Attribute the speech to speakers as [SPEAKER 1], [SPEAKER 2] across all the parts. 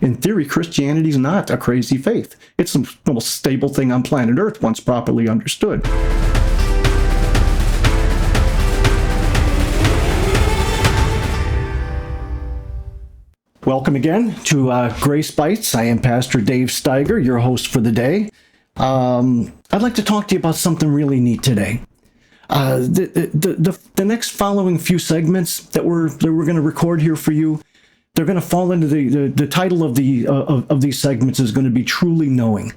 [SPEAKER 1] In theory, Christianity is not a crazy faith. It's the most stable thing on planet Earth once properly understood. Welcome again to Grace Bites. I am Pastor Dave Steiger, your host for the day. I'd like to talk to you about something really neat today. The next following few segments that we're going to record here for you, they're going to fall into the title of these segments is going to be Truly Knowing.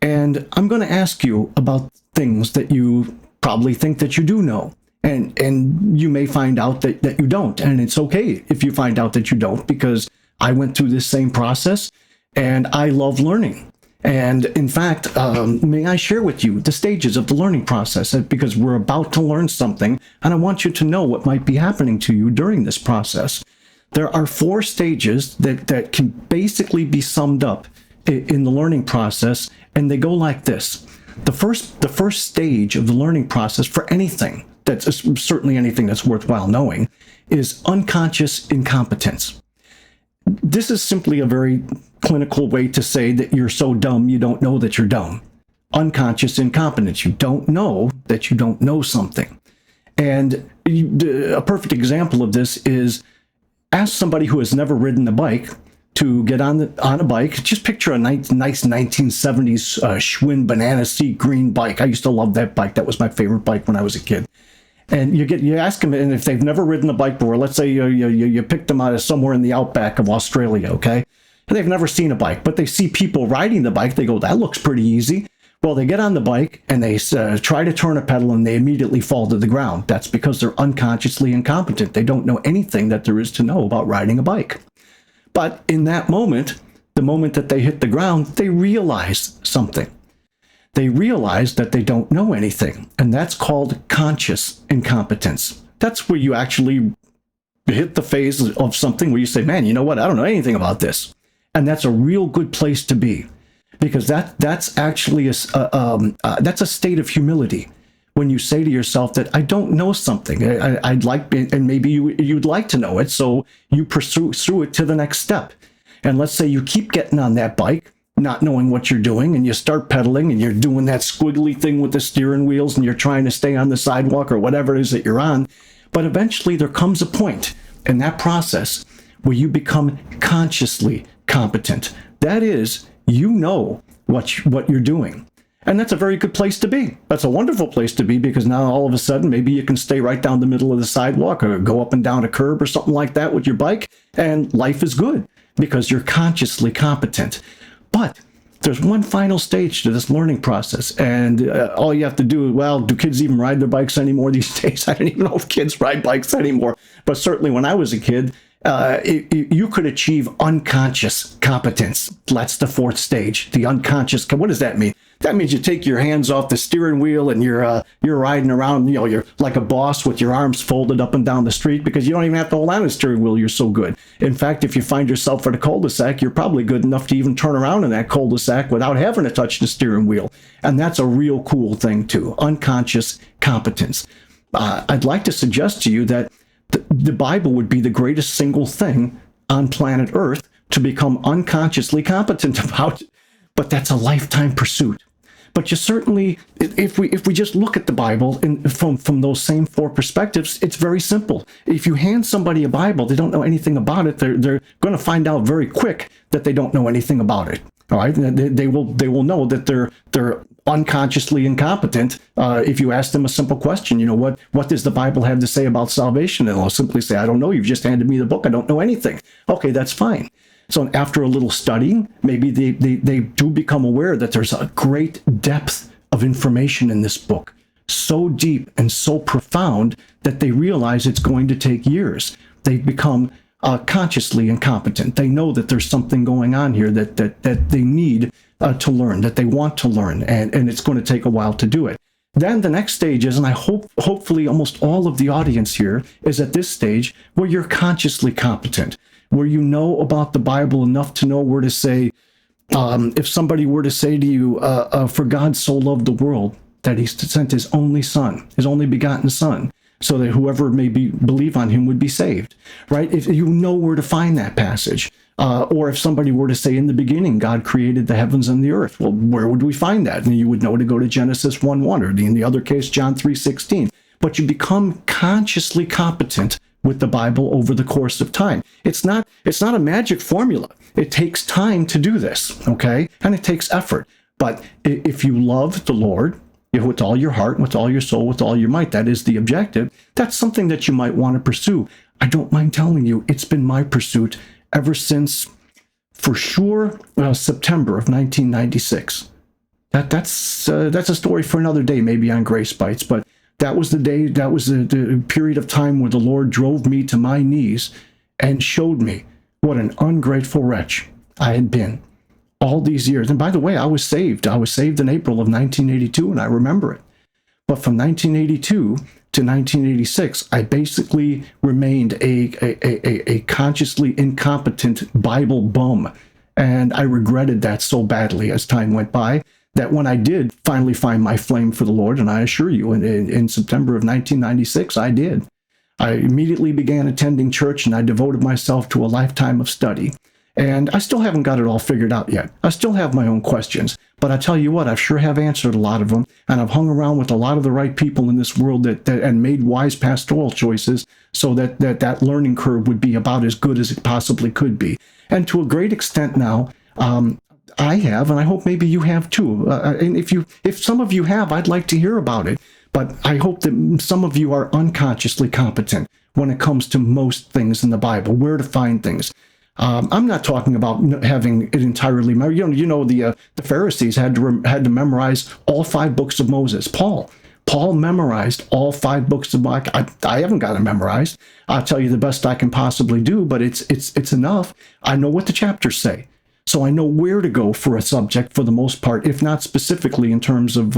[SPEAKER 1] And I'm going to ask you about things that you probably think that you do know. And you may find out that you don't. And it's okay if you find out that you don't, because I went through this same process and I love learning. And in fact, may I share with you the stages of the learning process, because we're about to learn something and I want you to know what might be happening to you during this process. There are 4 stages that can basically be summed up in the learning process, and they go like this. The first stage of the learning process for anything, that's certainly anything that's worthwhile knowing, is unconscious incompetence. This is simply a very clinical way to say that you're so dumb you don't know that you're dumb. Unconscious incompetence. You don't know that you don't know something. And a perfect example of this is, ask somebody who has never ridden a bike to get on a bike. Just picture a nice 1970s Schwinn banana seat green bike. I used to love that bike. That was my favorite bike when I was a kid. And you ask them, and if they've never ridden a bike before, let's say you picked them out of somewhere in the outback of Australia, okay? And they've never seen a bike, but they see people riding the bike. They go, that looks pretty easy. Well, they get on the bike and they try to turn a pedal and they immediately fall to the ground. That's because they're unconsciously incompetent. They don't know anything that there is to know about riding a bike. But in that moment, the moment that they hit the ground, they realize something. They realize that they don't know anything. And that's called conscious incompetence. That's where you actually hit the phase of something where you say, man, you know what? I don't know anything about this. And that's a real good place to be. Because that's actually that's a state of humility when you say to yourself that I don't know something. I'd like, and maybe you'd like to know it, so you pursue it to the next step. And let's say you keep getting on that bike, not knowing what you're doing, and you start pedaling, and you're doing that squiggly thing with the steering wheels, and you're trying to stay on the sidewalk or whatever it is that you're on. But eventually there comes a point in that process where you become consciously competent. That is, you know what you're doing. And that's a very good place to be. That's a wonderful place to be, because now all of a sudden, maybe you can stay right down the middle of the sidewalk or go up and down a curb or something like that with your bike, and life is good because you're consciously competent. But there's one final stage to this learning process, and all you have to do, well, do kids even ride their bikes anymore these days? I don't even know if kids ride bikes anymore. But certainly when I was a kid, you could achieve unconscious competence. That's the 4th stage, the unconscious. What does that mean? That means you take your hands off the steering wheel and you're riding around, you're like a boss with your arms folded up and down the street, because you don't even have to hold on to the steering wheel. You're so good. In fact, if you find yourself at a cul-de-sac, you're probably good enough to even turn around in that cul-de-sac without having to touch the steering wheel. And that's a real cool thing too, unconscious competence. I'd like to suggest to you that the Bible would be the greatest single thing on planet Earth to become unconsciously competent about, but that's a lifetime pursuit. But you certainly, if we just look at the Bible from those same 4 perspectives, it's very simple. If you hand somebody a Bible, they don't know anything about it, they're going to find out very quick that they don't know anything about it. All right, they will know that they're unconsciously incompetent if you ask them a simple question. What does the Bible have to say about salvation? And they'll simply say, I don't know. You've just handed me the book. I don't know anything. Okay, that's fine. So after a little studying, maybe they do become aware that there's a great depth of information in this book, so deep and so profound that they realize it's going to take years. They become consciously incompetent. They know that there's something going on here that they need to learn, that they want to learn, and it's going to take a while to do it. Then the next stage is, and I hopefully almost all of the audience here is at this stage where you're consciously competent, where you know about the Bible enough to know where to say, if somebody were to say to you, for God so loved the world that he sent his only son, his only begotten son, so that whoever may believe on him would be saved, right? If you know where to find that passage. Or if somebody were to say, in the beginning, God created the heavens and the earth, well, where would we find that? And you would know to go to Genesis 1:1, or in the other case, John 3:16. But you become consciously competent with the Bible over the course of time. It's not a magic formula. It takes time to do this, okay? And it takes effort. But if you love the Lord, with all your heart, with all your soul, with all your might, that is the objective, that's something that you might want to pursue. I don't mind telling you, it's been my pursuit ever since, for sure, September of 1996. That's a story for another day, maybe on Grace Bites, but that was the day, that was the period of time where the Lord drove me to my knees and showed me what an ungrateful wretch I had been all these years. And by the way, I was saved. I was saved in April of 1982, and I remember it. But from 1982 to 1986, I basically remained a consciously incompetent Bible bum. And I regretted that so badly as time went by, that when I did finally find my flame for the Lord, and I assure you, in September of 1996, I did. I immediately began attending church, and I devoted myself to a lifetime of study. And I still haven't got it all figured out yet. I still have my own questions. But I tell you what, I sure have answered a lot of them. And I've hung around with a lot of the right people in this world and made wise pastoral choices so that learning curve would be about as good as it possibly could be. And to a great extent now, I have, and I hope maybe you have too. And if some of you have, I'd like to hear about it. But I hope that some of you are unconsciously competent when it comes to most things in the Bible, where to find things. I'm not talking about having it entirely. The Pharisees had to memorize all 5 books of Moses. Paul memorized all 5 books of Mike. I haven't got it memorized. I'll tell you the best I can possibly do, but it's enough. I know what the chapters say, so I know where to go for a subject for the most part, if not specifically in terms of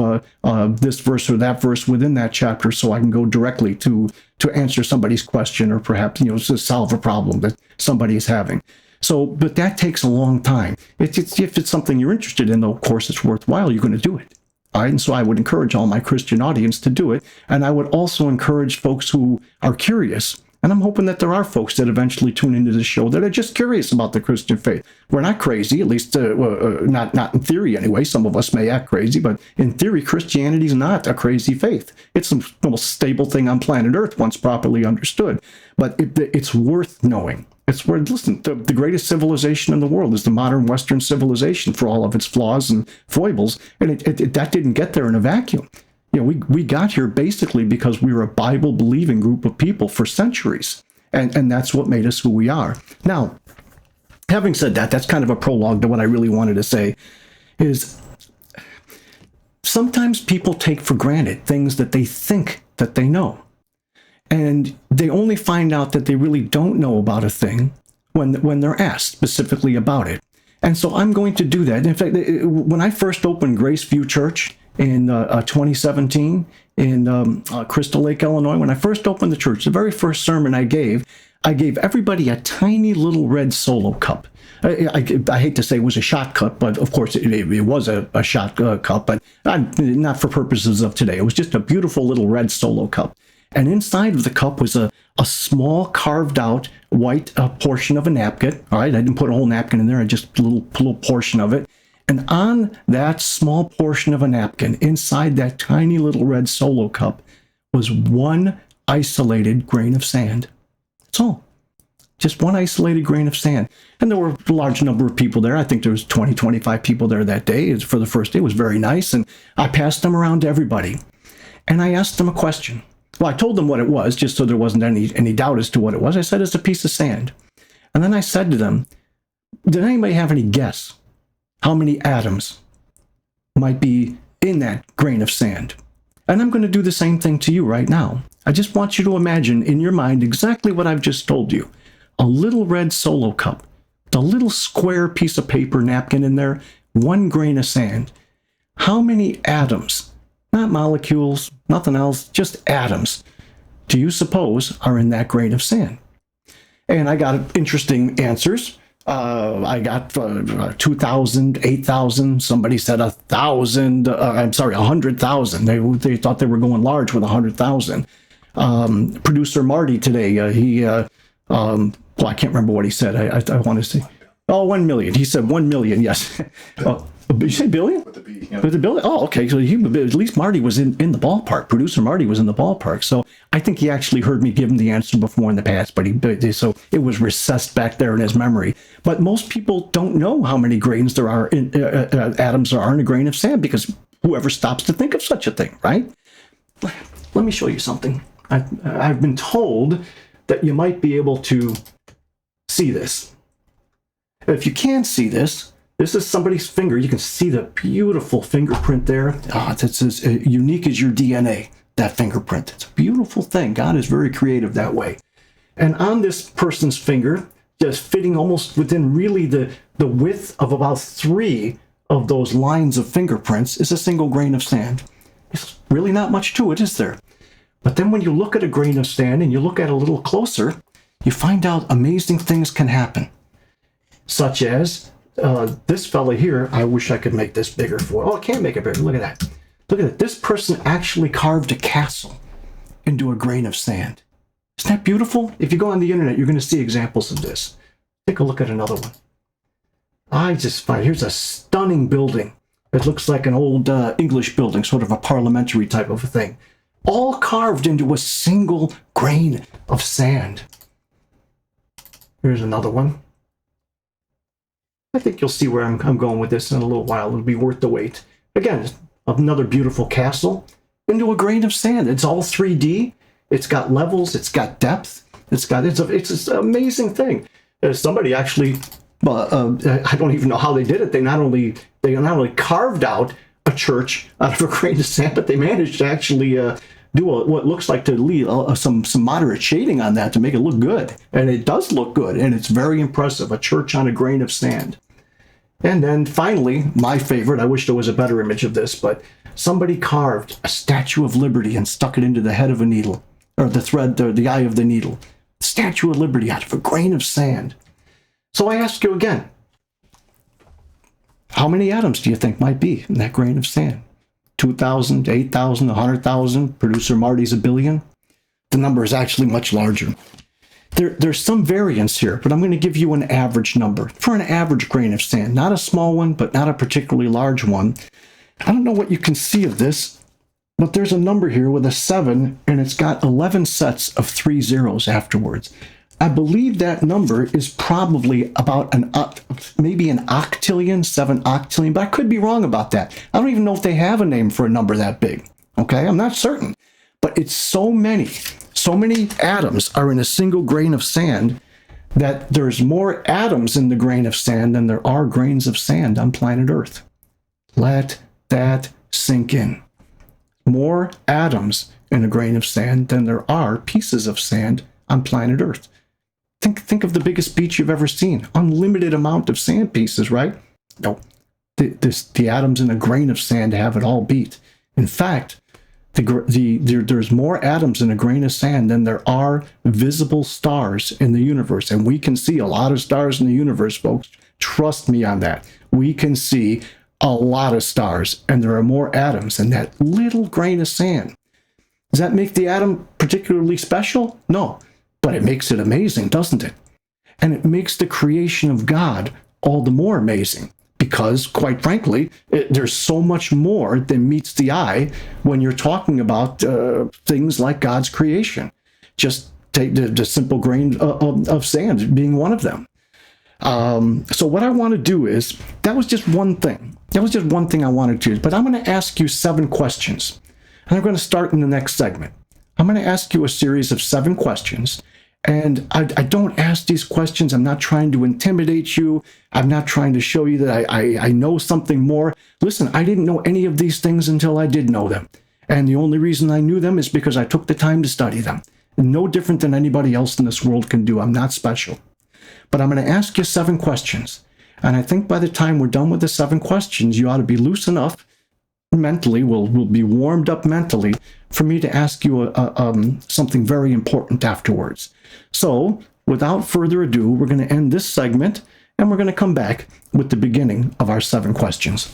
[SPEAKER 1] this verse or that verse within that chapter, so I can go directly to answer somebody's question, or perhaps to solve a problem that somebody is having. So, but that takes a long time. If it's something you're interested in, though, of course, it's worthwhile. You're going to do it. All right, and so I would encourage all my Christian audience to do it, and I would also encourage folks who are curious. And I'm hoping that there are folks that eventually tune into this show that are just curious about the Christian faith. We're not crazy, at least not in theory anyway. Some of us may act crazy, but in theory, Christianity is not a crazy faith. It's the most stable thing on planet Earth once properly understood. But it's worth knowing. It's worth, listen, the greatest civilization in the world is the modern Western civilization, for all of its flaws and foibles. And that didn't get there in a vacuum. We got here basically because we were a Bible-believing group of people for centuries, and that's what made us who we are. Now, having said that, that's kind of a prologue to what I really wanted to say, is sometimes people take for granted things that they think that they know, and they only find out that they really don't know about a thing when they're asked specifically about it. And so I'm going to do that. In fact, when I first opened Grace View Church in 2017 in Crystal Lake, Illinois, when I first opened the church, the very first sermon I gave everybody a tiny little red Solo cup. I hate to say it was a shot cup, but of course it was a shot cup, but not for purposes of today. It was just a beautiful little red Solo cup. And inside of the cup was a small carved out white portion of a napkin. All right, I didn't put a whole napkin in there, just a little portion of it. And on that small portion of a napkin, inside that tiny little red Solo cup, was one isolated grain of sand. That's all. Just one isolated grain of sand. And there were a large number of people there. I think there was 20, 25 people there that day. For the first day, it was very nice. And I passed them around to everybody. And I asked them a question. Well, I told them what it was, just so there wasn't any doubt as to what it was. I said, it's a piece of sand. And then I said to them, did anybody have any guess how many atoms might be in that grain of sand? And I'm going to do the same thing to you right now. I just want you to imagine in your mind exactly what I've just told you. A little red Solo cup, the little square piece of paper napkin in there, 1 grain of sand. How many atoms, not molecules, nothing else, just atoms, do you suppose are in that grain of sand? And I got interesting answers. I got 2,000, 8,000. Somebody said 1,000. I'm sorry, 100,000. They thought they were going large with 100,000. Producer Marty today, I can't remember what he said. I want to say Oh, 1 million. He said 1 million. Yes. Oh, did you say billion?
[SPEAKER 2] With the B. Yeah.
[SPEAKER 1] With the billion? Oh, okay. So at least Marty was in the ballpark. Producer Marty was in the ballpark. So I think he actually heard me give him the answer before in the past, so it was recessed back there in his memory. But most people don't know how many grains there are atoms there are in a grain of sand, because whoever stops to think of such a thing, right? Let me show you something. I've been told that you might be able to see this. If you can't see this, this is somebody's finger. You can see the beautiful fingerprint there. It's as unique as your DNA, that fingerprint. It's a beautiful thing. God is very creative that way. And on this person's finger, just fitting almost within really the width of about 3 of those lines of fingerprints, is a single grain of sand. It's really not much to it, is there? But then when you look at a grain of sand and you look at it a little closer, you find out amazing things can happen. Such as this fella here. I wish I could make this bigger for. Oh, I can't make it bigger. Look at that. Look at that. This person actually carved a castle into a grain of sand. Isn't that beautiful? If you go on the internet, you're going to see examples of this. Take a look at another one. I just find here's a stunning building. It looks like an old English building, sort of a parliamentary type of a thing. All carved into a single grain of sand. Here's another one. I think you'll see where I'm going with this in a little while. It'll be worth the wait. Again, another beautiful castle into a grain of sand. It's all 3D. It's got levels. It's got depth. It's an amazing thing. Somebody actually, I don't even know how they did it. They not only carved out a church out of a grain of sand, but they managed to actually do what looks like to leave some moderate shading on that to make it look good. And it does look good, and it's very impressive. A church on a grain of sand. And then finally, my favorite, I wish there was a better image of this, but somebody carved a Statue of Liberty and stuck it into the head of a needle, or the thread, the eye of the needle. Statue of Liberty out of a grain of sand. So I ask you again, how many atoms do you think might be in that grain of sand? 2,000, 8,000, 100,000? Producer Marty's a billion? The number is actually much larger. There's some variance here, but I'm going to give you an average number for an average grain of sand. Not a small one, but not a particularly large one. I don't know what you can see of this, but there's a number here with a 7, and it's got 11 sets of 3 zeros afterwards. I believe that number is probably about maybe an octillion, 7 octillion, but I could be wrong about that. I don't even know if they have a name for a number that big. Okay, I'm not certain. But it's so many atoms are in a single grain of sand that there's more atoms in the grain of sand than there are grains of sand on planet Earth. Let that sink in. More atoms in a grain of sand than there are pieces of sand on planet Earth. Think of the biggest beach you've ever seen. Unlimited amount of sand pieces, right? No. The atoms in a grain of sand have it all beat. In fact, there's more atoms in a grain of sand than there are visible stars in the universe. And we can see a lot of stars in the universe, folks. Trust me on that. We can see a lot of stars, and there are more atoms in that little grain of sand. Does that make the atom particularly special? No. But it makes it amazing, doesn't it? And it makes the creation of God all the more amazing. Because, quite frankly, there's so much more than meets the eye when you're talking about things like God's creation. Just take the simple grain of sand being one of them. So what I want to do is, that was just one thing. That was just one thing I wanted to do. But I'm going to ask you 7 questions. And I'm going to start in the next segment. I'm going to ask you a series of 7 questions. And I don't ask these questions. I'm not trying to intimidate you. I'm not trying to show you that I know something more. Listen, I didn't know any of these things until I did know them. And the only reason I knew them is because I took the time to study them. No different than anybody else in this world can do. I'm not special. But I'm going to ask you 7 questions. And I think by the time we're done with the 7 questions, you ought to be loose enough mentally, we'll be warmed up mentally for me to ask you something very important afterwards. So, without further ado, we're going to end this segment, and we're going to come back with the beginning of our 7 questions.